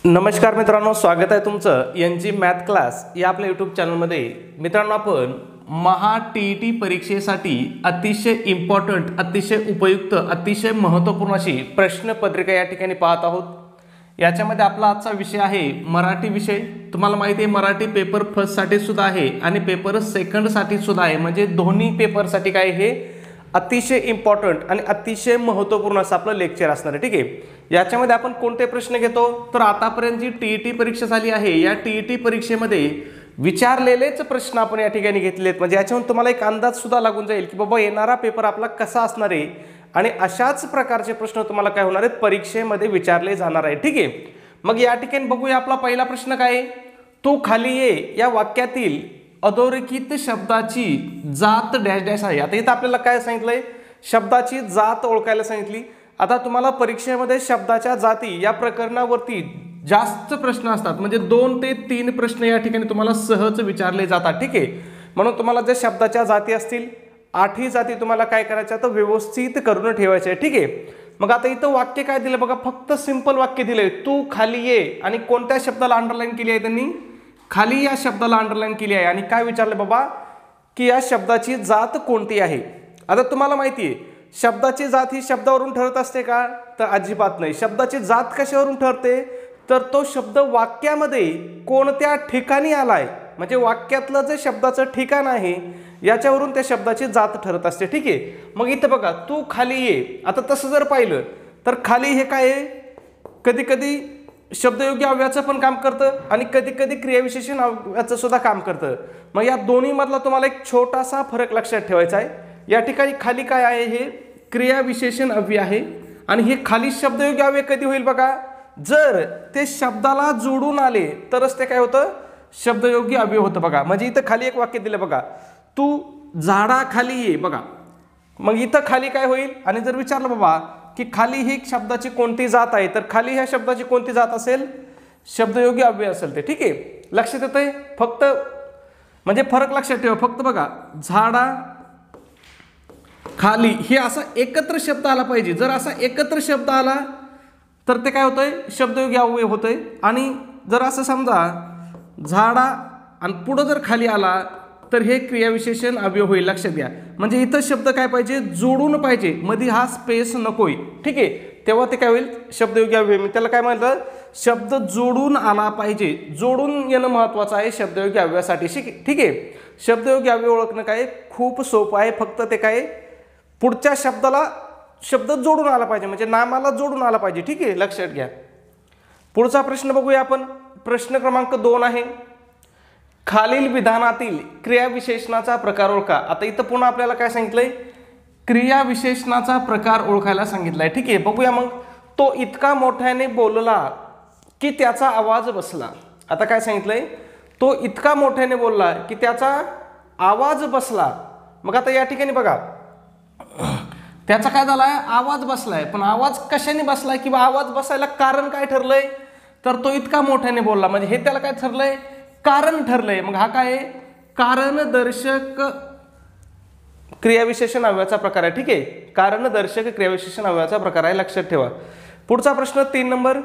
नमस्कार मित्रांनो, स्वागत आहे तुमचं एनजी मॅथ क्लास या आपल्या यूट्यूब चॅनलमध्ये। मित्रांनो, आपण महा टीईटी परीक्षेसाठी अतिशय इम्पॉर्टंट, अतिशय उपयुक्त, अतिशय महत्त्वपूर्ण अशी प्रश्नपत्रिका या ठिकाणी पाहत आहोत। याच्यामध्ये आपला आजचा विषय आहे मराठी विषय। तुम्हाला माहिती आहे मराठी पेपर फर्स्ट साठी सुद्धा आहे आणि पेपर सेकंड साठी सुद्धा आहे, म्हणजे दोन्ही पेपरसाठी काय हे अतिशय इम्पॉर्टंट आणि अतिशय महत्त्वपूर्ण असं आपलं लेक्चर असणार आहे। ठीक आहे, याच्यामध्ये आपण कोणते प्रश्न घेतो तर आतापर्यंत जी टीईटी परीक्षा झाली आहे या टीईटी परीक्षेमध्ये विचारलेलेच प्रश्न आपण या ठिकाणी घेतलेत, म्हणजे याच्यावरून तुम्हाला एक अंदाज सुद्धा लागून जाईल की बाबा येणारा पेपर आपला कसा असणार आहे आणि अशाच प्रकारचे प्रश्न तुम्हाला काय होणार आहेत परीक्षेमध्ये विचारले जाणार आहे। ठीक आहे, मग या ठिकाणी बघूया आपला पहिला प्रश्न काय आहे। तू खाली ये या वाक्यातील अधोरेखित शब्दाची जात डॅश डॅश आहे। आता इथं आपल्याला काय सांगितलंय, शब्दाची जात ओळखायला सांगितली। आता तुम्हाला परीक्षेमध्ये शब्दाच्या जाती या प्रकरणावरती जास्त प्रश्न असतात, म्हणजे 2 ते 3 प्रश्न या ठिकाणी तुम्हाला सहज विचारले जातात। ठीक आहे, म्हणून तुम्हाला जे शब्दाच्या जाती असतील 8ही जाती तुम्हाला काय करायच्या तर व्यवस्थित करून ठेवायचे आहे। ठीक आहे, मग आता इथं वाक्य काय दिलं बघा, फक्त सिंपल वाक्य दिलंय, तू खाली ये आणि कोणत्या शब्दाला अंडरलाईन केली आहे त्यांनी, खाली या शब्दाला अंडरलाईन केली आहे आणि काय विचारलं बाबा की या शब्दाची जात कोणती आहे। आता तुम्हाला माहिती आहे शब्दाची जात ही शब्दावरून ठरत असते का तर अजिबात नाही। शब्दाची जात कशावरून ठरते तर तो शब्द वाक्यामध्ये कोणत्या ठिकाणी आलाय, म्हणजे वाक्यातलं जे शब्दाचं ठिकाण आहे याच्यावरून त्या शब्दाची जात ठरत असते। ठीक आहे, मग इथं बघा तू खाली ये, आता तसं जर पाहिलं तर खाली हे काय आहे, कधी कधी शब्दयोगी अव्ययाचं पण काम करतं आणि कधी कधी क्रियाविशेषण अव्ययाचं सुद्धा काम करतं। मग या दोन्ही मधला तुम्हाला एक छोटासा फरक लक्षात ठेवायचा आहे। या ठिकाणी खाली काय आहे, हे क्रियाविशेषण अव्यय आहे आणि हे खाली शब्दयोगी अव्यय कधी होईल बघा, जर ते शब्दाला जोडून आले तरच ते काय होतं शब्दयोगी अव्यय होतं बघा। म्हणजे इथं खाली एक वाक्य दिलं बघा, तू झाडाखाली ये बघा, मग इथं खाली काय होईल आणि जर विचारलं बाबा की खाली ही शब्दाची कोणती जात आहे तर खाली ह्या शब्दाची कोणती जात असेल, शब्दयोगी अव्यय असेल ते। ठीक आहे, लक्षात येतंय, फक्त म्हणजे फरक लक्षात ठेवा, फक्त बघा झाडा खाली हे असा एकत्र शब्द आला पाहिजे। जर असा एकत्र शब्द आला तर ते काय होतंय शब्दयोगी अव्यय होतंय, आणि जर असं समजा झाडा आणि पुढं जर खाली आला तर हे क्रियाविशेषण अव्यय होईल। लक्षात घ्या, म्हणजे इथं शब्द काय पाहिजे जोडून पाहिजे, मध्ये हा स्पेस नकोय। ठीक आहे, तेव्हा ते काय होईल शब्दयोगी अव्यय, मी त्याला काय म्हणलं शब्द जोडून आला पाहिजे, जोडून येणं महत्वाचं आहे शब्दयोगी अव्ययासाठी। ठीक आहे, शब्दयोगी अव्यय ओळखणं काय खूप सोपं आहे, फक्त ते काय पुढच्या शब्दाला शब्द जोडून आला पाहिजे, म्हणजे नामाला जोडून आला पाहिजे। ठीक आहे, लक्षात घ्या। पुढचा प्रश्न बघूया आपण, प्रश्न क्रमांक 2 आहे, खालील विधानातील क्रियाविशेषणाचा प्रकार ओळखा। आता इथं पुन्हा आपल्याला काय सांगितलंय, क्रियाविशेषणाचा प्रकार ओळखायला सांगितलाय। ठीक आहे, बघूया मग, तो इतका मोठ्याने बोलला की त्याचा आवाज बसला। आता काय सांगितलंय, तो इतका मोठ्याने बोलला की त्याचा आवाज बसला। मग आता या ठिकाणी बघा त्याचा काय झालाय आवाज बसलाय, पण आवाज कशाने बसलाय किंवा आवाज बसायला कारण काय ठरलंय तर तो इतका मोठ्याने बोलला, म्हणजे हे त्याला काय ठरलंय कारण ठरलंय। मग हा काय आहे कारणदर्शक क्रियाविशेषण अव्ययाचा प्रकार आहे। ठीक आहे, कारणदर्शक क्रियाविशेषण अव्ययाचा प्रकार आहे, लक्षात ठेवा। पुढचा प्रश्न 3 नंबर,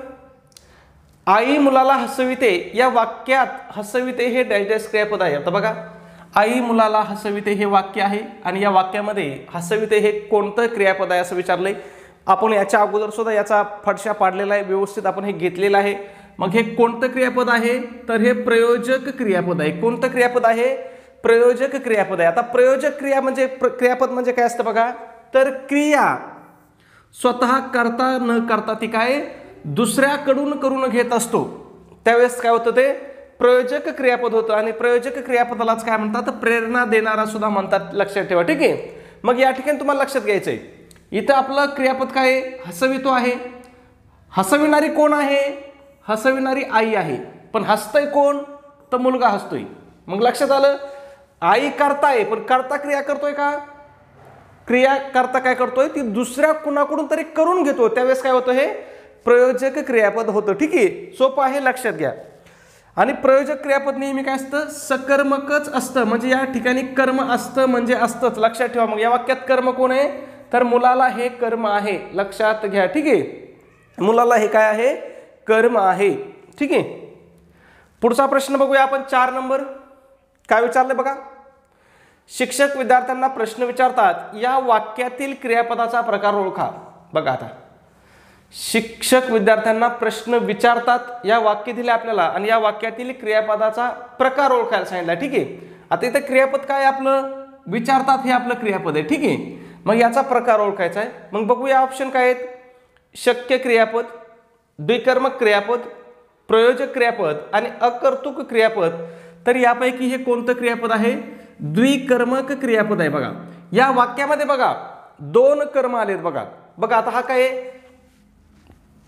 आई मुलाला हसविते या वाक्यात हसविते हे डॅश डॅश क्रियापद आहे। आता बघा आई मुलाला हसविते हे वाक्य आहे आणि या वाक्यामध्ये हसविते हे कोणतं क्रियापद आहे असं विचारलंय। आपण याच्या अगोदर सुद्धा याचा फडशा पाडलेला आहे, व्यवस्थित आपण हे घेतलेलं आहे। मग हे कोणतं क्रियापद आहे तर हे प्रयोजक क्रियापद आहे। कोणतं क्रियापद आहे, प्रयोजक क्रियापद आहे। आता प्रयोजक क्रिया म्हणजे क्रियापद म्हणजे काय असतं बघा, तर क्रिया स्वतः करता न करता ती काय दुसऱ्याकडून करून घेत असतो, त्यावेळेस काय होतं ते प्रयोजक क्रियापद होतं। आणि प्रयोजक क्रियापदालाच काय म्हणतात प्रेरणा देणारा सुद्धा म्हणतात, लक्षात ठेवा। ठीक आहे, मग या ठिकाणी तुम्हाला लक्षात घ्यायचंय, इथं आपलं क्रियापद काय आहे हसवितो आहे, हसविणारी कोण आहे, हसविणारी आई आहे, पण हसतोय कोण तर मुलगा हसतोय। मग लक्षात आलं, आई करताय पण करता क्रिया करतोय का, क्रिया करता काय करतोय ती दुसऱ्या कुणाकडून तरी करून घेतो, त्यावेळेस काय होतं हे प्रयोजक क्रियापद होतं। ठीक आहे, सोपं आहे, लक्षात घ्या। आणि प्रयोजक क्रियापद नेहमी काय असतं सकर्मकच असतं, म्हणजे या ठिकाणी कर्म असतं म्हणजे असतंच, लक्षात ठेवा। मग या वाक्यात कर्म कोण आहे तर मुलाला हे कर्म आहे, लक्षात घ्या। ठीक आहे, मुलाला हे काय आहे कर्म आहे। ठीक आहे. पुढचा प्रश्न बघूया आपण 4 नंबर. काय विचारले बघा. शिक्षक विद्यार्थ्यांना प्रश्न विचारतात, या वाक्यातील क्रियापदाचा प्रकार ओळखा. बघा आता शिक्षक विद्यार्थ्यांना प्रश्न विचारतात, या वाक्य दिले आपल्याला आणि या वाक्यातील क्रियापदाचा प्रकार ओळखायला सांगितला. ठीक आहे. आता इथे क्रियापद काय आपलं, विचारतात हे आपलं क्रियापद आहे. ठीक आहे. मग याचा प्रकार ओळखायचा आहे. मग बघूया ऑप्शन काय आहेत. शक्य क्रियापद, द्विकर्मक क्रियापद, प्रयोजक क्रियापद आणि अकर्तृक क्रियापद. तर यापैकी हे कोणतं क्रियापद आहे, द्विकर्मक क्रियापद आहे. बघा या वाक्यामध्ये बघा 2 कर्म आलेत. बघा बघा आता हा काय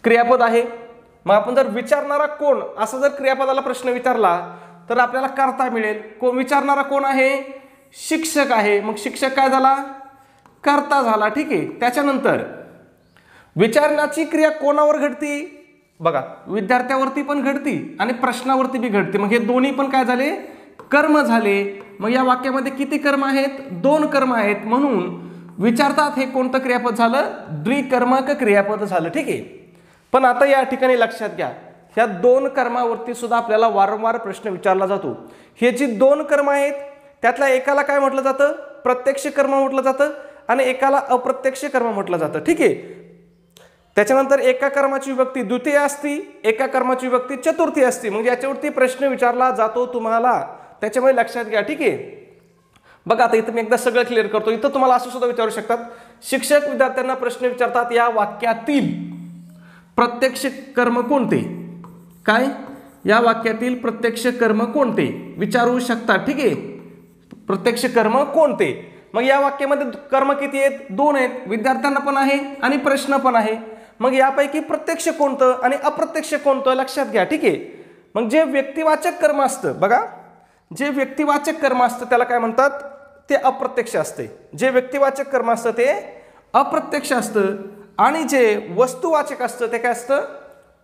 क्रियापद आहे. मग आपण जर विचारणारा कोण असं जर क्रियापदाला प्रश्न विचारला तर आपल्याला करता मिळेल. कोण विचारणारा कोण आहे, शिक्षक आहे. मग शिक्षक काय झाला, करता झाला. ठीक आहे. त्याच्यानंतर विचारण्याची क्रिया कोणावर घडती, बघा विद्यार्थ्यावरती पण घडती आणि प्रश्नावरती बी घडते. मग हे दोन्ही पण काय झाले, कर्म झाले. मग या वाक्यामध्ये किती कर्म आहेत, 2 कर्म आहेत. म्हणून विचारतात हे कोणतं क्रियापद झालं, द्विकर्मक क्रियापद झालं. ठीक आहे. पण आता या ठिकाणी लक्षात घ्या, ह्या 2 कर्मावरती सुद्धा आपल्याला वारंवार प्रश्न विचारला जातो. हे जी 2 कर्म आहेत त्यातल्या एकाला काय म्हटलं जातं, प्रत्यक्ष कर्म म्हटलं जातं आणि एकाला अप्रत्यक्ष कर्म म्हटलं जातं. ठीक आहे. त्याच्यानंतर एका कर्माची विभक्ती द्वितीय असती, एका कर्माची विभक्ती चतुर्थी असती. म्हणजे याच्यावरती प्रश्न विचारला जातो तुम्हाला, त्याच्यामुळे लक्षात घ्या. ठीक आहे. बघा आता इथं मी एकदा सगळं क्लिअर करतो. इथं तुम्हाला असं सुद्धा विचारू शकतात, शिक्षक विद्यार्थ्यांना प्रश्न विचारतात, या वाक्यातील प्रत्यक्ष कर्म कोणते, काय या वाक्यातील प्रत्यक्ष कर्म कोणते विचारू शकतात. ठीक आहे. प्रत्यक्ष कर्म कोणते. मग या वाक्यामध्ये कर्म किती आहेत, 2 आहेत. विद्यार्थ्यांना पण आहे आणि प्रश्न पण आहे. मग यापैकी प्रत्यक्ष कोणतं आणि अप्रत्यक्ष कोणतं लक्षात घ्या. ठीक आहे. मग जे व्यक्तिवाचक कर्म असतं, बघा जे व्यक्तिवाचक कर्म असतं त्याला काय म्हणतात, ते अप्रत्यक्ष असते. जे व्यक्तिवाचक कर्म असतं ते अप्रत्यक्ष असतं आणि जे वस्तुवाचक असतं ते काय असतं,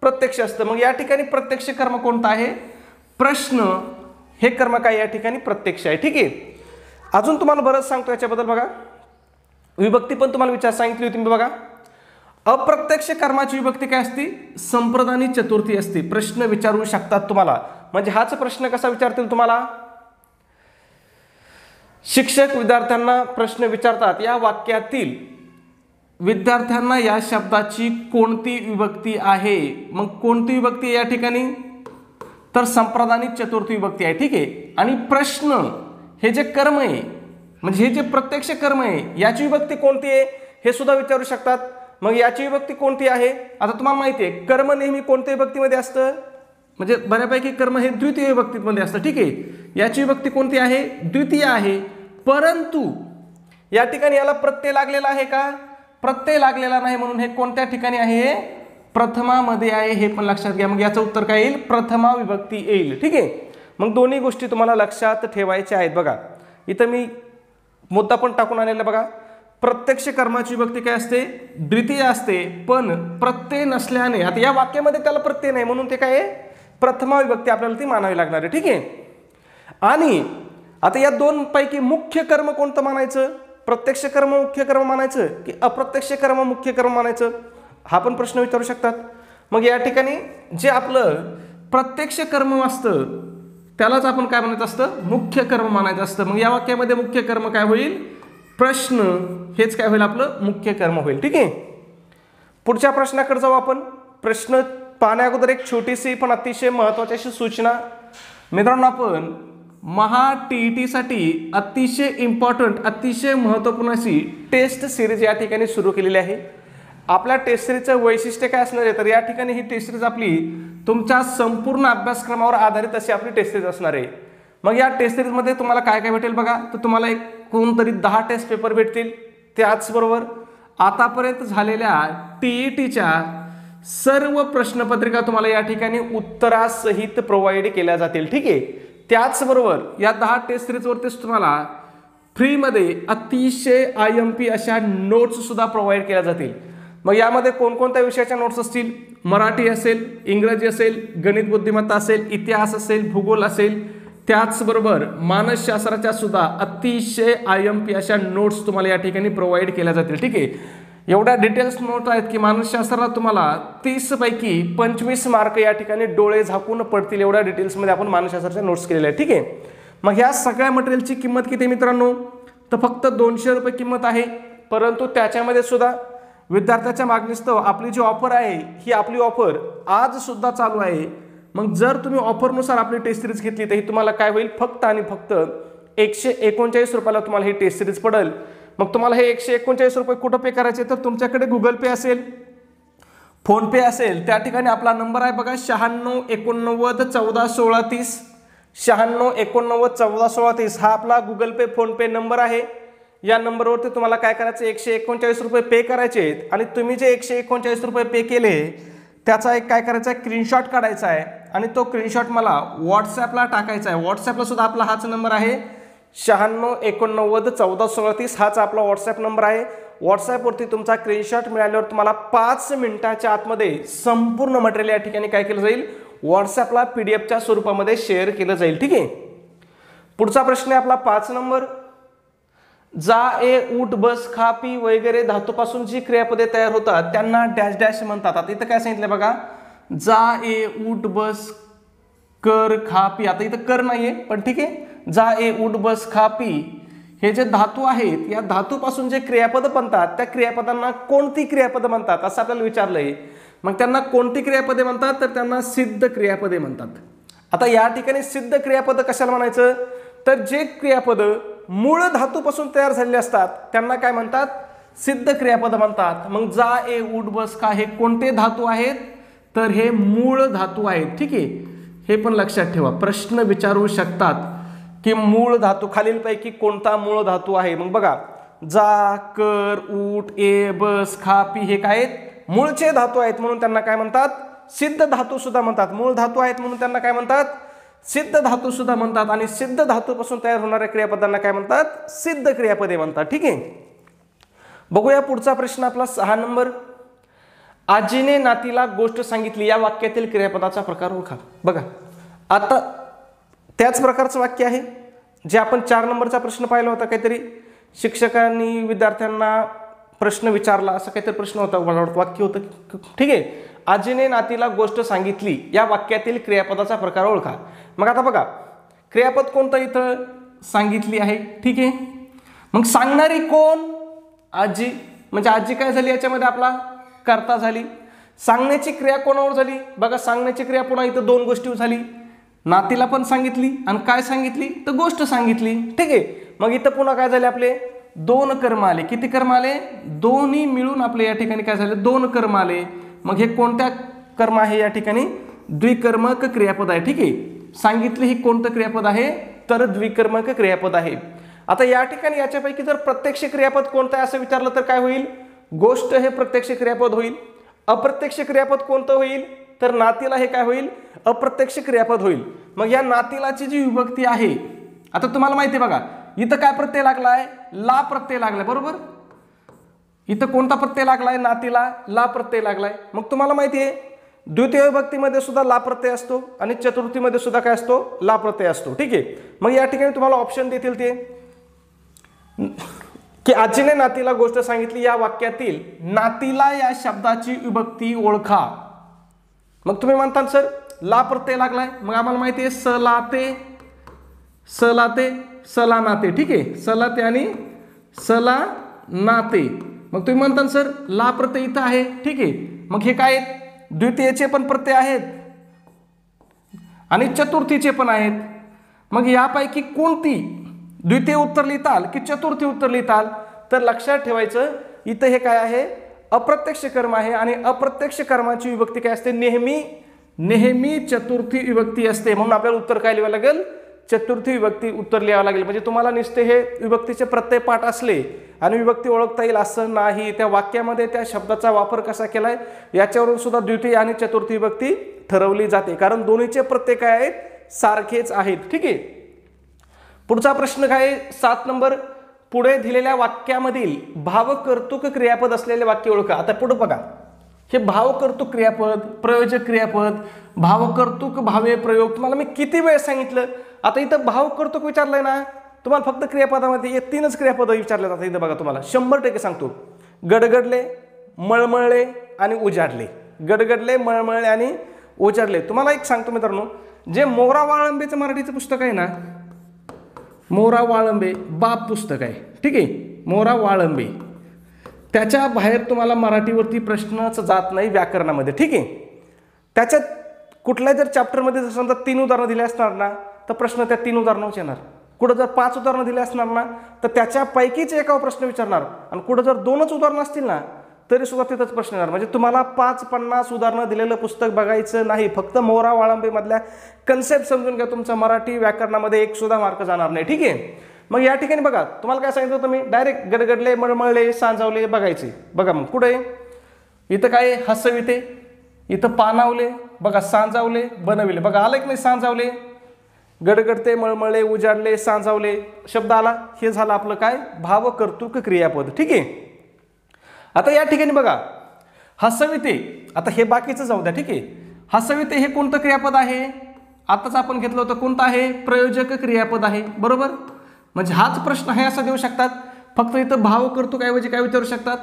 प्रत्यक्ष असतं. मग या ठिकाणी प्रत्यक्ष कर्म कोणतं आहे, प्रश्न हे कर्म काय या ठिकाणी प्रत्यक्ष आहे. ठीक आहे. अजून तुम्हाला बरंच सांगतो याच्याबद्दल. बघा विभक्ती पण तुम्हाला सांगितली होती मी. बघा अप्रत्यक्ष कर्माची विभक्ती काय असती, संप्रदानी चतुर्थी असते. प्रश्न विचारू शकतात तुम्हाला. म्हणजे हाच प्रश्न कसा विचारतील तुम्हाला, शिक्षक विद्यार्थ्यांना प्रश्न विचारतात, या वाक्यातील विद्यार्थ्यांना या शब्दाची कोणती विभक्ती आहे. मग कोणती विभक्ती आहे या ठिकाणी, तर संप्रदानी चतुर्थी विभक्ती आहे. ठीक आहे. आणि प्रश्न हे जे कर्म आहे, म्हणजे हे जे प्रत्यक्ष कर्म आहे, याची विभक्ती कोणती आहे हे सुद्धा विचारू शकतात. मग याची विभक्ती कोणती आहे, आता तुम्हाला माहिती आहे कर्म नेहमी कोणत्या विभक्तीमध्ये असतं, म्हणजे बऱ्यापैकी कर्म हे द्वितीय विभक्तीमध्ये असतं. ठीक आहे. याची विभक्ती कोणती आहे, द्वितीय आहे. परंतु या ठिकाणी याला प्रत्यय लागलेला आहे का, प्रत्यय लागलेला नाही. म्हणून हे कोणत्या ठिकाणी आहे, प्रथमामध्ये आहे. हे पण लक्षात घ्या. मग याचं उत्तर काय येईल, प्रथमा विभक्ती येईल. ठीक आहे. मग दोन्ही गोष्टी तुम्हाला लक्षात ठेवायच्या आहेत. बघा इथं मी मुद्दा पण टाकून आणलेला. बघा प्रत्यक्ष कर्माची विभक्ती काय असते, द्वितीय असते. पण प्रत्यय नसल्याने, आता या वाक्यामध्ये त्याला प्रत्यय नाही म्हणून ते काय आहे, प्रथमा विभक्ती आपल्याला ती मानावी लागणार आहे. ठीक आहे. आणि आता या 2 पैकी मुख्य कर्म कोणतं मानायचं, प्रत्यक्ष कर्म मुख्य कर्म मानायचं की अप्रत्यक्ष कर्म मुख्य कर्म मानायचं, हा पण प्रश्न विचारू शकतात. मग या ठिकाणी जे आपलं प्रत्यक्ष कर्म असतं त्यालाच आपण काय म्हणायचं असतं, मुख्य कर्म मानायचं असतं. मग या वाक्यामध्ये मुख्य कर्म काय होईल, प्रश्न हेच काय होईल, आपलं मुख्य कर्म होईल. ठीक आहे. पुढच्या प्रश्नाकडे जाऊ आपण. प्रश्न पाहण्या अगोदर एक छोटीशी पण अतिशय महत्त्वाची अशी सूचना. मित्रांनो आपण TET साठी अतिशय इम्पॉर्टंट, अतिशय महत्त्वपूर्ण अशी टेस्ट सिरीज या ठिकाणी सुरू केलेली आहे. आपल्या टेस्ट सिरीजचं वैशिष्ट्य काय असणार आहे, तर या ठिकाणी ही टेस्ट सिरीज आपली तुमच्या संपूर्ण अभ्यासक्रमावर आधारित अशी आपली टेस्ट सिरीज असणार आहे. मग या टेस्ट सिरीजमध्ये तुम्हाला काय काय भेटेल बघा, तर तुम्हाला एक कोणतरी 10 टेस्ट पेपर भेटतील. त्याचबरोबर आतापर्यंत झालेल्या TETच्या सर्व प्रश्नपत्रिका तुम्हाला या ठिकाणी उत्तरासहित प्रोव्हाइड केल्या जातील. ठीक आहे. त्याचबरोबर या 10 टेस्ट सिरीजवरतीच तुम्हाला फ्रीमध्ये अतिशय IMP अशा नोट्स सुद्धा प्रोव्हाइड केल्या जातील. मग यामध्ये कोणकोणत्या विषयाच्या नोट्स असतील, मराठी असेल, इंग्रजी असेल, गणित बुद्धिमत्ता असेल, इतिहास असेल, भूगोल असेल, त्याचबरोबर मानसशास्त्राच्या सुद्धा अतिशय IMP अशा नोट्स तुम्हाला या ठिकाणी प्रोव्हाइड केल्या जातील. ठीक आहे. एवढ्या डिटेल्स नोट आहेत की मानसशास्त्राला तुम्हाला 30 पैकी 25 मार्क या ठिकाणी डोळे झाकून पडतील, एवढ्या डिटेल्समध्ये आपण मानसशास्त्राच्या नोट्स केलेल्या आहेत. ठीक आहे. मग ह्या सगळ्या मटेरियलची किंमत किती मित्रांनो, तर फक्त 200 रुपये किंमत आहे. परंतु त्याच्यामध्ये सुद्धा विद्यार्थ्याच्या मागणीस्तव आपली जी ऑफर आहे ही आपली ऑफर आज सुद्धा चालू आहे. मग जर तुम्ही ऑफरनुसार आपली टेस्ट सिरीज घेतली तर ही तुम्हाला काय होईल, फक्त आणि फक्त 139 रुपयाला तुम्हाला ही टेस्ट सिरीज पडेल. मग तुम्हाला हे 139 रुपये कुठं पे करायचे, तर तुमच्याकडे गुगल पे असेल, फोन पे असेल, त्या ठिकाणी आपला नंबर आहे बघा 96 89 14 16 30. 96 89 14 16 30 हा आपला गुगल पे फोन पे नंबर आहे. या नंबरवरती तुम्हाला काय करायचं, 139 रुपये पे करायचे आहेत. आणि तुम्ही जे 139 रुपये पे केले त्याचा एक काय करायचा आहे, स्क्रीनशॉट काढायचा आहे आणि तो स्क्रीनशॉट मला व्हॉट्सॲपला टाकायचा आहे. व्हॉट्सॲपला सुद्धा आपला हाच नंबर आहे 96 89 14 16 30 हाच आपला व्हॉट्सॲप नंबर आहे. व्हॉट्सॲपवरती तुमचा स्क्रीनशॉट मिळाल्यावर तुम्हाला 5 मिनिटाच्या आतमध्ये संपूर्ण मटेरियल या ठिकाणी काय केलं जाईल, व्हॉट्सॲपला PDF स्वरूपामध्ये शेअर केलं जाईल. ठीक आहे. पुढचा प्रश्न आहे आपला 5 नंबर. जा ए उठ बस खा पी वगैरे धातूपासून जी क्रियापदे तयार होतात त्यांना डॅश डॅश म्हणतात. आता इथं काय सांगितलं बघा, जा ए उठ बस कर खा पी. आता इथं कर नाहीये पण ठीक आहे, जा ए उठ बस खा पी हे जे धातू आहेत या धातूपासून जे क्रियापद बनतात त्या क्रियापदांना कोणती क्रियापद म्हणतात असं आपल्याला विचारलंय. मग त्यांना कोणती क्रियापदे म्हणतात, तर त्यांना सिद्ध क्रियापदे म्हणतात. आता या ठिकाणी सिद्ध क्रियापद कशाला म्हणायचं, तर जे क्रियापद मूळ धातूपासून तयार झालेले असतात त्यांना काय म्हणतात, सिद्ध क्रियापद म्हणतात. मग जा ए उठ बस खा हे कोणते धातू आहेत, तर हे मूळ धातू आहेत. ठीक आहे. हे पण लक्षात ठेवा, प्रश्न विचारू शकतात की मूळ धातू खालीलपैकी कोणता मूळ धातू आहे. मग बघा, जा कर उठ ए बस खा पी हे काय आहेत, मूळचे धातू आहेत म्हणून त्यांना काय म्हणतात, सिद्ध धातू सुद्धा म्हणतात. मूळ धातू आहेत म्हणून त्यांना काय म्हणतात, सिद्ध धातू सुद्धा म्हणतात. आणि सिद्ध धातूपासून तयार होणाऱ्या क्रियापदांना काय म्हणतात, सिद्ध क्रियापदे म्हणतात. ठीक आहे. बघूया पुढचा प्रश्न आपला 6 नंबर. आजीने नातीला गोष्ट सांगितली या वाक्यातील क्रियापदाचा प्रकार ओळखा. बघा आता त्याच प्रकारचं वाक्य आहे जे आपण 4 नंबरचा प्रश्न पाहिला होता. काहीतरी शिक्षकांनी विद्यार्थ्यांना प्रश्न विचारला असं काहीतरी प्रश्न होता, मला वाटतं वाक्य होतं. ठीक आहे. आजीने नातीला गोष्ट सांगितली या वाक्यातील क्रियापदाचा प्रकार ओळखा. मग आता बघा क्रियापद कोणतं इथं सांगितली आहे. ठीक आहे. मग सांगणारी कोण, आजी. म्हणजे आजी काय झाली याच्यामध्ये आपला कर्ता झाली. सांगण्याची क्रिया कोणावर झाली, बघा सांगण्याची क्रिया पुन्हा इथं 2 गोष्टी झाली, नातीला पण सांगितली आणि काय सांगितली, तर गोष्ट सांगितली. ठीक आहे. मग इथं पुन्हा काय झाले, आपले 2 कर्म आले. किती कर्म आले, दोन्ही मिळून आपले या ठिकाणी काय झाले, 2 कर्म आले. मग हे कोणत्या कर्म आहे या ठिकाणी, द्विकर्मक क्रियापद आहे. ठीक आहे. सांगितले ही कोणतं क्रियापद आहे, तर द्विकर्मक क्रियापद आहे. आता या ठिकाणी याच्यापैकी जर प्रत्यक्ष क्रियापद कोणतं आहे असं विचारलं तर काय होईल, गोष्ट हे प्रत्यक्ष क्रियापद होईल. अप्रत्यक्ष क्रियापद कोणतं होईल, तर नातीला हे काय होईल, अप्रत्यक्ष क्रियापद होईल. मग या नातीलाची जी विभक्ती आहे, आता तुम्हाला माहिती आहे बघा इथं काय प्रत्यय लागलाय, ला प्रत्यय लागलाय. बरोबर. इथं कोणता प्रत्यय लागलाय, नातीला ला प्रत्यय लागलाय. मग तुम्हाला माहिती आहे द्वितीय विभक्तीमध्ये सुद्धा ला प्रत्यय असतो आणि चतुर्थीमध्ये सुद्धा काय असतो, ला प्रत्यय असतो. ठीक आहे. मग या ठिकाणी तुम्हाला ऑप्शन देतील ते की आजीने नातीला गोष्ट सांगितली या वाक्यातील नातीला या शब्दाची विभक्ती ओळखा. मग तुम्ही म्हणताल सर ला प्रत्यय लागलाय, मग आम्हाला माहिती आहे सलाते, सलाते, सला नाते. ठीक आहे. सलाते आणि सला नाते. मग तुम्ही म्हणताल सर ला प्रत्यय इथं आहे. ठीक आहे. मग हे काय आहेत, द्वितीयचे पण प्रत्यय आहेत आणि चतुर्थीचे पण आहेत. मग यापैकी कोणती द्वितीय उत्तर लिहिताल की चतुर्थी उत्तर लिहिताल, तर लक्षात ठेवायचं इथं हे काय आहे, अप्रत्यक्ष कर्म आहे. आणि अप्रत्यक्ष कर्माची विभक्ती काय असते, नेहमी नेहमी चतुर्थी विभक्ती असते. म्हणून आपल्याला उत्तर काय लिहावं लागेल, चतुर्थी विभक्ती उत्तर लिहावं लागेल. म्हणजे तुम्हाला नुसते हे विभक्तीचे प्रत्यय पाठ असले आणि विभक्ती ओळखता येईल असं नाही. त्या वाक्यामध्ये त्या शब्दाचा वापर कसा केलाय याच्यावरून सुद्धा द्वितीय आणि चतुर्थी विभक्ती ठरवली जाते, कारण दोन्हीचे प्रत्यय काय आहेत, सारखेच आहेत. ठीक आहे. पुढचा प्रश्न काय 7 नंबर. पुढे दिलेल्या वाक्यामधील भावकर्तृक क्रियापद असलेले वाक्य ओळखा. आता पुढे बघा हे भावकर्तृक क्रियापद, प्रयोजक क्रियापद, भावकर्तृक भावे प्रयोग तुम्हाला मी किती वेळ सांगितलं. आता इथं भावकर्तृक विचारलंय ना, तुम्हाला फक्त क्रियापदामध्ये 3च क्रियापद विचारले जातात. इथं बघा तुम्हाला 100% सांगतो गडगडले, मळमळले आणि उजाडले. गडगडले, मळमळले आणि उजाडले. तुम्हाला एक सांगतो मित्रांनो, जे मोरा वाळंबेचं मराठीचं पुस्तक आहे ना, मोरा वाळंबे बाप पुस्तक आहे, ठीक आहे, मोरा वाळंबे, त्याच्या बाहेर तुम्हाला मराठीवरती प्रश्नच जात नाही व्याकरणामध्ये, ठीक आहे. त्याच्यात कुठल्या जर चॅप्टरमध्ये जर समजा 3 उदाहरणं दिली असणार ना, तर प्रश्न त्या 3 उदाहरणांवर येणार. कुठं जर 5 उदाहरणं दिली असणार ना, तर त्याच्यापैकीच एकावर प्रश्न विचारणार. आणि कुठं जर 2च उदाहरणं असतील ना, तरी सुद्धा तिथंच प्रश्न येणार. म्हणजे तुम्हाला 5-50 उदाहरणं दिलेलं पुस्तक बघायचं नाही. फक्त मोरा वाळंबेमधल्या कन्सेप्ट समजून घ्या. तुमचा मराठी व्याकरणामध्ये 1 सुद्धा मार्क जाणार नाही, ठीक आहे. मग या ठिकाणी बघा, तुम्हाला काय सांगितलं होतं मी, डायरेक्ट गडगडले, मळमळले, सांजावले बघायचे. बघा मग कुठे इथं काय हसविते, इथं पानावले, बघा सांजावले, बनविले, बघा आलं की नाही, सांजावले, गडगडते, मळमळले, उजाडले, सांजावले शब्द आला. हे झालं आपलं काय, भाव कर्तृक क्रियापद, ठीक आहे. आता या ठिकाणी बघा हसविते, आता हे बाकीचं जाऊ द्या, ठीक आहे. हसविते हे कोणतं क्रियापद आहे, आताच आपण घेतलं होतं, कोणतं आहे, प्रयोजक क्रियापद आहे, बरोबर. म्हणजे हाच प्रश्न आहे असं देऊ शकतात. फक्त इथं भाव कर्तृक ऐवजी काय विचारू शकतात,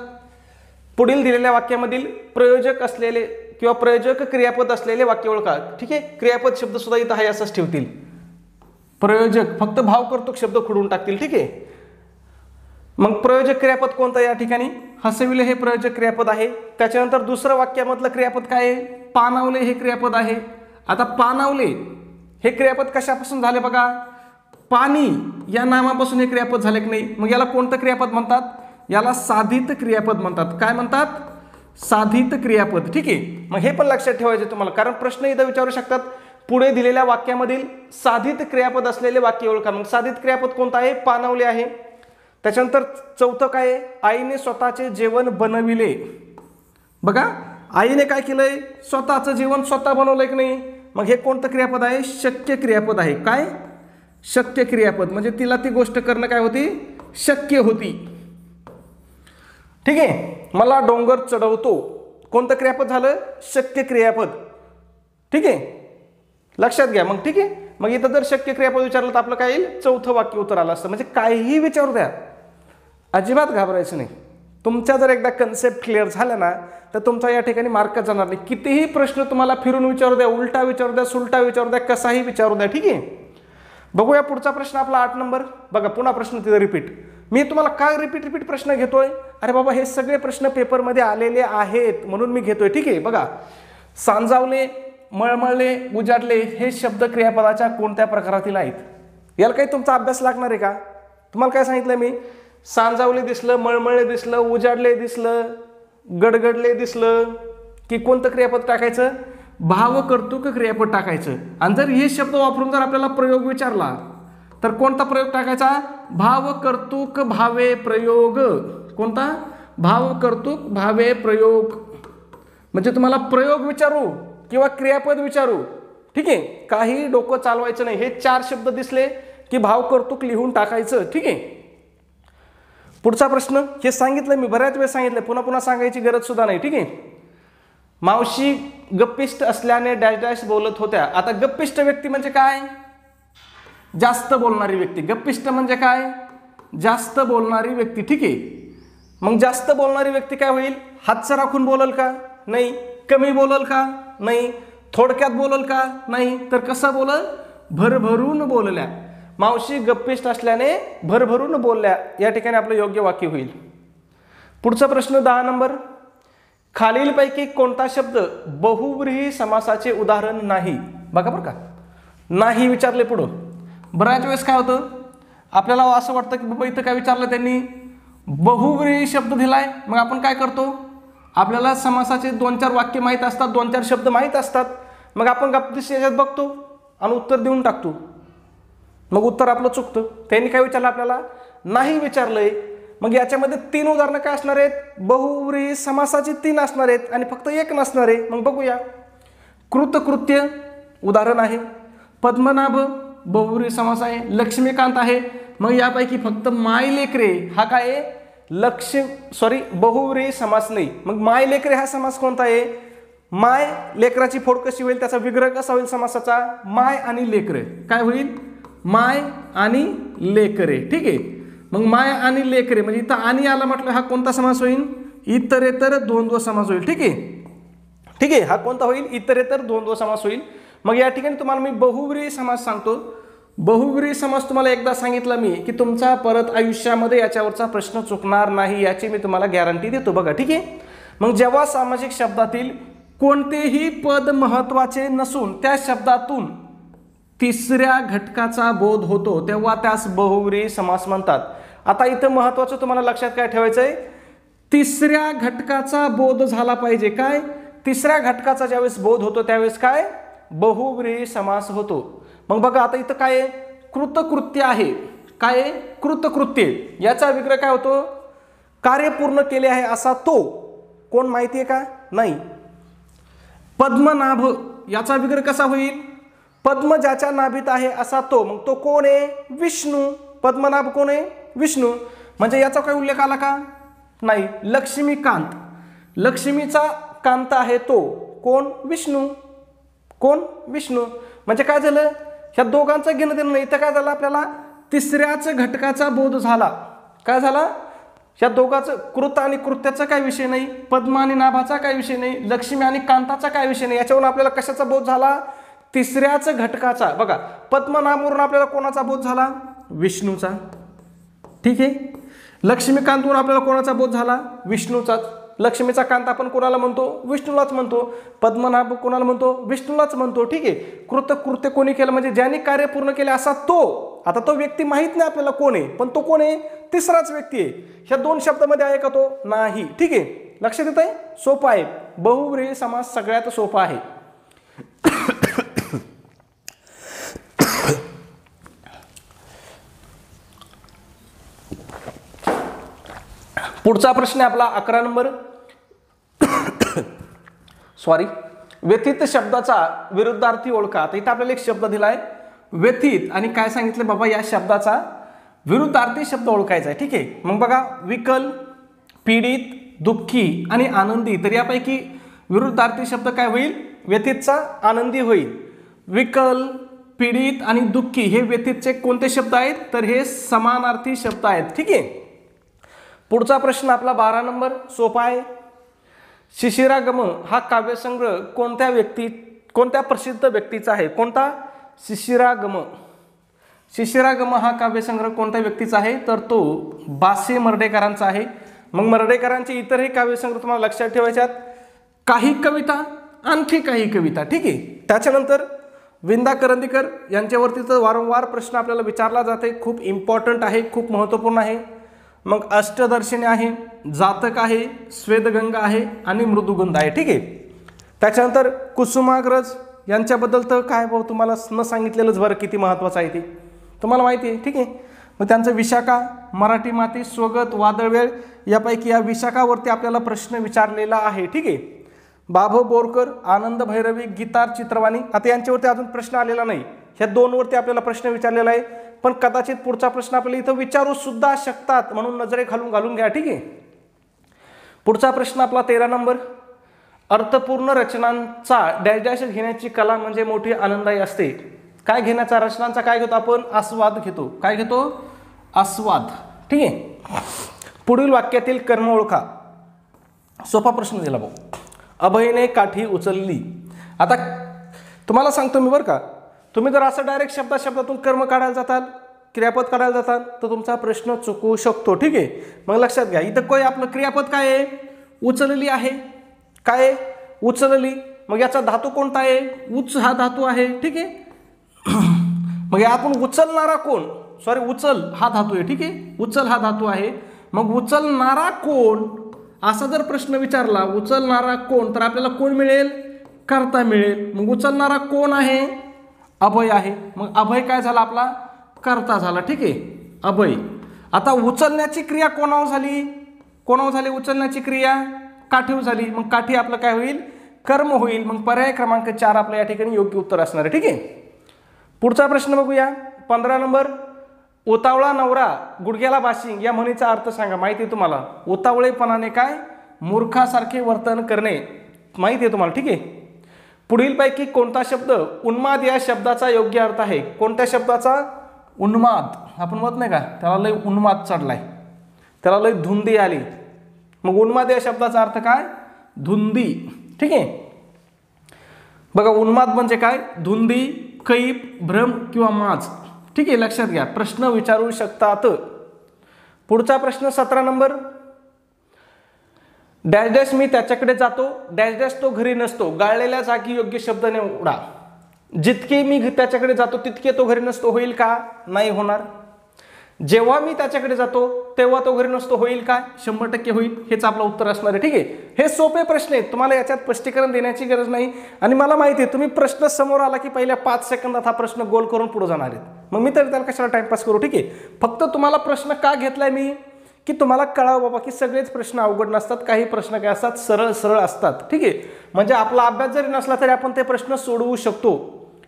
पुढील दिलेल्या वाक्यामधील प्रयोजक असलेले किंवा प्रयोजक क्रियापद असलेले वाक्य ओळखा, ठीक आहे. क्रियापद शब्द सुद्धा इथं आहे असंच ठेवतील. प्रयोजक फक्त भाव कर्तृक शब्द खोडून टाकतील, ठीक आहे. मग प्रयोजक क्रियापद कोणतं या ठिकाणी, हसविले हे प्रयोजक क्रियापद आहे. त्याच्यानंतर दुसरं वाक्यामधलं क्रियापद काय आहे, पानावले हे क्रियापद आहे. आता पानावले हे क्रियापद कशापासून झाले बघा, पाणी या नामापासून हे क्रियापद झाले की नाही. मग याला कोणतं क्रियापद म्हणतात, याला साधित क्रियापद म्हणतात. काय म्हणतात, साधित क्रियापद, ठीक आहे. मग हे पण लक्षात ठेवायचे तुम्हाला, कारण प्रश्न इथं विचारू शकतात, पुढे दिलेल्या वाक्यामधील साधित क्रियापद असलेले वाक्य ओळखा. मग साधित क्रियापद कोणतं आहे, पानावले आहे. त्याच्यानंतर चौथं काय आहे, आईने स्वतःचे जेवण बनविले. बघा आईने काय केलंय, स्वतःचं जेवण स्वतः बनवलंय की नाही. मग हे कोणतं क्रियापद आहे, शक्य क्रियापद आहे. काय, शक्य क्रियापद, म्हणजे तिला ती गोष्ट करणं काय होती, शक्य होती, ठीक आहे. मला डोंगर चढवतो, कोणतं क्रियापद झालं, शक्य क्रियापद, ठीक आहे. लक्षात घ्या मग, ठीक आहे. मग इथं जर शक्य क्रियापद विचारलं तर आपलं काय येईल, चौथं वाक्य उत्तर आलं असतं. म्हणजे काहीही विचारू द्या, अजिबात घाबरायचं नाही. तुमच्या जर एकदा कन्सेप्ट क्लिअर झाला ना, तर तुमचा या ठिकाणी मार्क जाणार नाही. कितीही प्रश्न तुम्हाला फिरून विचारू द्या, उलटा विचारू द्या, सुलटा विचारू द्या, कसाही विचारू द्या, ठीक आहे. बघूया पुढचा प्रश्न आपला 8 नंबर. बघा पुन्हा प्रश्न तिथं रिपीट. मी तुम्हाला काय रिपीट प्रश्न घेतोय, अरे बाबा हे सगळे प्रश्न पेपरमध्ये आलेले आहेत म्हणून मी घेतोय, ठीक आहे. बघा सांजावले, मळमळले, उजाडले हे शब्द क्रियापदाच्या कोणत्या प्रकारातील आहेत. याला काही तुमचा अभ्यास लागणार आहे का. तुम्हाला काय सांगितलं मी, सांजावले दिसलं, मळमळले दिसलं, उजाडले दिसलं, गडगडले दिसलं की कोणतं क्रियापद टाकायचं, भाव कर्तृक क्रियापद टाकायचं. आणि जर हे शब्द वापरून जर आपल्याला प्रयोग विचारला तर कोणता प्रयोग टाकायचा, भाव कर्तृक भावे प्रयोग. कोणता, भाव कर्तृक भावे प्रयोग. म्हणजे तुम्हाला प्रयोग विचारू किंवा क्रियापद विचारू, ठीक आहे, काही डोकं चालवायचं नाही. हे 4 शब्द दिसले की भाव कर्तृक लिहून टाकायचं, ठीक आहे. पुढचा प्रश्न, हे सांगितलं मी बऱ्याच वेळ सांगितलं, पुन्हा पुन्हा सांगायची गरज सुद्धा नाही, ठीक आहे. मावशी गप्पिष्ट असल्याने डॅश डॅश बोलत होत्या. आता गप्पिष्ट व्यक्ती म्हणजे काय, जास्त बोलणारी व्यक्ती. गप्पिष्ट म्हणजे काय, जास्त बोलणारी व्यक्ती, ठीक आहे. मग जास्त बोलणारी व्यक्ती काय होईल, हातचं राखून बोलल का, नाही. कमी बोलल का, नाही. थोडक्यात बोलल का, नाही. तर कसं बोलल, भरभरून बोलल्या. मावशी गप्पिष्ट असल्याने भरभरून बोलल्या, या ठिकाणी आपलं योग्य वाक्य होईल. पुढचा प्रश्न 10 नंबर. खालीलपैकी कोणता शब्द बहुव्रीही समासाचे उदाहरण नाही. बघा बरं का, नाही विचारले पुढं. बऱ्याच वेळेस काय होतं, आपल्याला असं वाटतं की बाबा इथं काय विचारलं त्यांनी, बहुव्रीही शब्द दिलाय. मग आपण काय करतो, आपल्याला समासाचे 2-4 वाक्य माहीत असतात, 2-4 शब्द माहीत असतात. मग आपण गप्पिष्ट याच्यात बघतो आणि उत्तर देऊन टाकतो. मग उत्तर आपलं चुकतं. त्यांनी काय विचारलं आपल्याला, नाही विचारलंय. मग याच्यामध्ये 3 उदाहरणं काय असणार आहेत, बहुव्रीही समासाची 3 असणार आहेत आणि फक्त 1 नसणार आहे. मग बघूया. कृतकृत्य उदाहरण आहे, पद्मनाभ बहुव्रीही समास आहे, लक्ष्मीकांत आहे. मग यापैकी फक्त माय लेकरे हा काय आहे, बहुव्रीही समास नाही. मग माय लेकरे हा समास कोणता आहे, माय लेकराची फोड कशी होईल, त्याचा विग्रह कसा होईल समासाचा, माय आणि लेकरे. काय होईल, माय आणि लेकरे, ठीक आहे. मग माय आणि लेकरे म्हणजे इथं आणि आला म्हटलं, हा कोणता समास होईल, इतरेतर द्वंद्व समास होईल. ठीक आहे, ठीक आहे. हा कोणता होईल? इतरेतर द्वंद्व समास होईल. मग या ठिकाणी तुम्हाला मी बहुव्रीही समास सांगतो. बहुव्रीही समास तुम्हाला एकदा सांगितलं मी की तुमचा परत आयुष्यामध्ये याच्यावरचा प्रश्न चुकणार नाही याची मी तुम्हाला गॅरंटी देतो. बघा, ठीक आहे. मग जेव्हा सामासिक शब्दातील कोणतेही पद महत्वाचे नसून त्या शब्दातून तिसऱ्या घटकाचा बोध होतो तेव्हा त्यास बहुव्रीही समास म्हणतात. आता इथं महत्वाचं तुम्हाला लक्षात काय ठेवायचं आहे? तिसऱ्या घटकाचा बोध झाला पाहिजे. काय? तिसऱ्या घटकाचा ज्यावेळेस बोध होतो त्यावेळेस काय? बहुव्रीही समास होतो. मग बघा आता इथं काय आहे? कृतकृत्य आहे. काय आहे? कृतकृत्य. याचा विग्रह काय होतो? कार्य पूर्ण केले आहे असा तो. कोण माहिती आहे का? नाही. पद्मनाभ याचा विग्रह कसा होईल? पद्म ज्याच्या नाभीत आहे असा तो. मग तो कोण आहे? विष्णू. पद्मनाभ कोण आहे? विष्णू. म्हणजे याचा काय उल्लेख आला का? नाही. लक्ष्मीकांत, लक्ष्मीचा कांत आहे तो. कोण? विष्णू. कोण? विष्णू. म्हणजे काय झालं? ह्या दोघांचं घेणं देणं नाही. इथं काय झालं? आपल्याला तिसऱ्याच घटकाचा बोध झाला. काय झाला? ह्या दोघांचं कृत आणि कृत्याचा काय विषय नाही, पद्म आणि नाभाचा काय विषय नाही, लक्ष्मी आणि कांताचा काय विषय नाही. याच्यावरून आपल्याला कशाचा बोध झाला? तिसऱ्याच घटकाचा. बघा, पद्मनाभवरून आपल्याला कोणाचा बोध झाला? विष्णूचा. ठीक आहे. लक्ष्मीकांतवरून आपल्याला कोणाचा बोध झाला? विष्णूचाच. लक्ष्मीचा कांत आपण कोणाला म्हणतो? विष्णूलाच म्हणतो. पद्मनाभ कोणाला म्हणतो? विष्णूलाच म्हणतो. ठीक आहे. कृत्य कोणी केलं? म्हणजे ज्यांनी कार्य पूर्ण केले असा तो. आता तो व्यक्ती माहित नाही आपल्याला कोण आहे, पण तो कोण आहे? तिसराच व्यक्ती आहे. ह्या दोन शब्दामध्ये आहे का तो? नाही. ठीक आहे. लक्षात येत आहे? सोपं आहे. बहुव्रीही समास सगळ्यात सोपा आहे. पुढचा प्रश्न आहे आपला 11 नंबर. सॉरी, व्यथित शब्दाचा विरुद्धार्थी ओळखा. आता इथं आपल्याला एक शब्द दिलाय व्यथित आणि काय सांगितलं बाबा? या शब्दाचा विरुद्धार्थी शब्द ओळखायचा आहे. ठीक आहे. मग बघा, विकल, पीडित, दुःखी आणि आनंदी. तर यापैकी विरुद्धार्थी शब्द काय होईल? व्यथितचा आनंदी होईल. विकल, पीडित आणि दुःखी हे व्यथितचे कोणते शब्द आहेत? तर हे समानार्थी शब्द आहेत. ठीक आहे. पुढचा प्रश्न आपला 12 नंबर सोपा आहे. शिशिरागम हा काव्यसंग्रह कोणत्या प्रसिद्ध व्यक्तीचा आहे? कोणता? शिशिरागम. शिशिरागम हा काव्यसंग्रह कोणत्या व्यक्तीचा आहे? तर तो बासे मर्ढेकरांचा आहे. मग मर्ढेकरांचे इतरही काव्यसंग्रह तुम्हाला लक्षात ठेवायच्यात. काही कविता, आणखी काही कविता. ठीक आहे. त्याच्यानंतर विंदा करंदीकर यांच्यावरती तर वारंवार प्रश्न आपल्याला विचारला जाते. खूप इम्पॉर्टंट आहे, खूप महत्त्वपूर्ण आहे. मग अष्टदर्शनी आहे, जातक आहे, स्वेदगंगा आहे आणि मृदुगंध आहे. ठीक आहे. त्याच्यानंतर कुसुमाग्रज यांच्याबद्दल तर काय भाऊ तुम्हाला न सांगितलेलंच बरं किती महत्त्वाचं आहे ते तुम्हाला माहिती आहे. ठीक आहे. मग त्यांचं विशाखा, मराठी माती, स्वगत, वादळवेळ यापैकी या विशाखावरती आपल्याला प्रश्न विचारलेला आहे. ठीक आहे. बाभो बोरकर, आनंद भैरवी, गीतार चित्रवाणी. आता यांच्यावरती अजून प्रश्न आलेला नाही. ह्या दोनवरती आपल्याला प्रश्न विचारलेला आहे, पण कदाचित पुढचा प्रश्न आपल्याला इथं विचारू सुद्धा शकतात, म्हणून नजरे घालून घ्या. ठीक आहे. पुढचा प्रश्न आपला 13 नंबर. अर्थपूर्ण रचनांचा डॅश डॅश घेण्याची कला म्हणजे मोठी आनंददायी असते. काय घेण्याचा? रचनांचा काय घेतो आपण? आस्वाद घेतो. काय घेतो? आस्वाद. ठीक आहे. पुढील वाक्यातील कर्म ओळखा. सोपा प्रश्न दिला भाऊ. अभयने काठी उचलली. आता तुम्हाला सांगतो मी बरं का, तुम्ही जर असं डायरेक्ट शब्दातून कर्म काढायला जाताल, क्रियापद काढायला जाताल तर तुमचा प्रश्न चुकू शकतो. ठीक आहे. मग लक्षात घ्या, इथं काय आपलं क्रियापद काय आहे? उचलली आहे. काय? उचलली. मग याचा धातू कोणता आहे? उच हा धातू आहे. ठीक आहे. मग आपण उचलणारा कोण? सॉरी, उचल हा धातू आहे. ठीक आहे. उचल हा धातू आहे. मग उचलणारा कोण असा जर प्रश्न विचारला, उचलणारा कोण, तर आपल्याला कोण मिळेल? कर्ता मिळेल. मग उचलणारा कोण आहे? अभय आहे. मग अभय काय झाला? आपला कर्ता झाला. ठीक आहे. अभय. आता उचलण्याची क्रिया कोणावर झाली? कोणावर झाली उचलण्याची क्रिया? काठीवर झाली. मग काठी आपलं काय होईल? कर्म होईल. मग पर्याय क्रमांक 4 आपल्या या ठिकाणी योग्य उत्तर असणार आहे. ठीक आहे. पुढचा प्रश्न बघूया. 15 नंबर. उतावळा नवरा गुडघ्याला बाशिंग या म्हणीचा अर्थ सांगा. माहिती आहे तुम्हाला? उतावळेपणाने काय? मूर्खासारखे वर्तन करणे. माहिती आहे तुम्हाला? ठीक आहे. पुढीलपैकी कोणता शब्द उन्माद या शब्दाचा योग्य अर्थ आहे? कोणत्या शब्दाचा? उन्माद. आपण म्हणत नाही का त्याला लय उन्माद चढलाय, त्याला लय धुंदी आली. मग उन्माद या शब्दाचा अर्थ काय? धुंदी. ठीक आहे, बघा उन्माद म्हणजे काय? धुंदी, कैफ, भ्रम किंवा माज. ठीक आहे, लक्षात घ्या, प्रश्न विचारू शकतात. पुढचा प्रश्न 17 नंबर. डॅश डॅश मी त्याच्याकडे जातो, डॅश डॅश तो घरी नसतो, गाळलेल्या जागी योग्य शब्द निवडा. जितके मी त्याच्याकडे जातो तितके तो घरी नसतो, होईल का? नाही होणार. जेव्हा मी त्याच्याकडे जातो तेव्हा तो घरी नसतो, होईल का? 100% होईल. हेच आपलं उत्तर असणार आहे. ठीक आहे, हे सोपे प्रश्न आहेत, तुम्हाला याच्यात स्पष्टीकरण देण्याची गरज नाही. आणि मला माहिती आहे तुम्ही प्रश्न समोर आला की पहिल्या 5 सेकंदात हा प्रश्न गोल करून पुढे जाणार आहेत, मग मी तर त्याला कशाला टाइमपास करू. ठीक आहे, फक्त तुम्हाला प्रश्न का घेतलाय मी की तुम्हाला कळावं बाबा की सगळेच प्रश्न अवघड नसतात, काही प्रश्न काय असतात सरळ सरळ असतात. ठीक आहे, म्हणजे आपला अभ्यास जरी नसला तरी आपण ते प्रश्न सोडवू शकतो.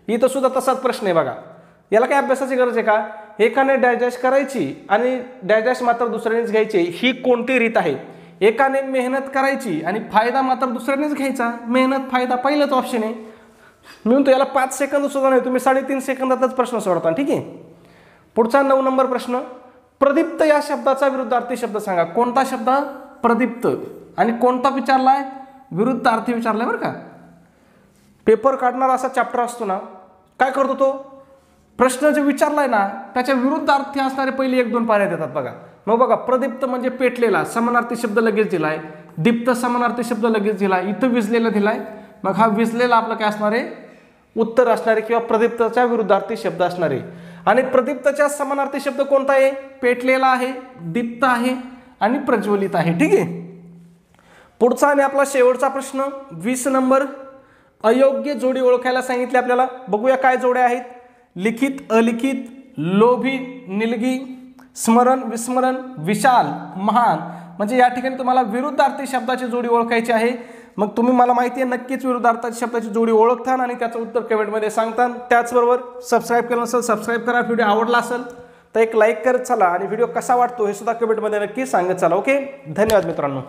इथं सुद्धा तसाच प्रश्न आहे बघा. याला काय अभ्यासाची गरज आहे का? एकाने डॅश डॅश करायची आणि डॅश डॅश मात्र दुसऱ्यानेच घ्यायचे, ही कोणती रीत आहे? एकाने मेहनत करायची आणि फायदा मात्र दुसऱ्यानेच घ्यायचा, मेहनत फायदा पहिलंच ऑप्शन आहे. मी म्हणतो याला 5 सेकंद सुद्धा नाही, तुम्ही 3.5 सेकंदातच प्रश्न सोडता. ठीक आहे, पुढचा 9 नंबर प्रश्न. प्रदीप्त या शब्दाचा विरुद्धार्थी शब्द सांगा. कोणता शब्द? प्रदीप्त. आणि कोणता विचारलाय? विरुद्धार्थी विचारलाय बरं का. पेपर काढणारा असा चॅप्टर असतो ना, काय करतो तो? प्रश्न जे विचारलाय ना त्याच्या विरुद्धार्थी असणारे पहिले 1-2 पर्याय देतात बघा. मग बघा, प्रदीप्त म्हणजे पेटलेला, समानार्थी शब्द लगेच दिलाय. दीप्त समानार्थी शब्द लगेच दिलाय. इथं विजलेला दिलाय, मग हा विजलेला आपलं काय असणार आहे? उत्तर असणार आहे किंवा प्रदीप्तच्या विरुद्धार्थी शब्द असणार आहे. आणि प्रदीप्तच्या समानार्थी शब्द कोणता आहे? पेटलेला आहे, दीप्त आहे आणि प्रज्वलित आहे. ठीक आहे, पुढचा आणि आपला शेवटचा प्रश्न 20 नंबर. अयोग्य जोडी ओळखायला सांगितले आपल्याला. बघूया काय जोड्या आहेत. लिखित, अलिखित, लोभी, निलगी, स्मरण, विस्मरण, विशाल, महान. म्हणजे या ठिकाणी तुम्हाला विरुद्धार्थी शब्दाची जोडी ओळखायची आहे. मग तुम्ही मला माहिती आहे नक्कीच विरुद्धार्थी शब्दाची जोडी ओळखता आणि त्याचं उत्तर कमेंटमध्ये सांगता. त्याचबरोबर सबस्क्राईब केलं नसेल सबस्क्राईब करा. व्हिडिओ आवडला असेल तर एक लाईक करत चला आणि व्हिडिओ कसा वाटतो हे सुद्धा कमेंटमध्ये नक्की सांगत चला. ओके, धन्यवाद मित्रांनो.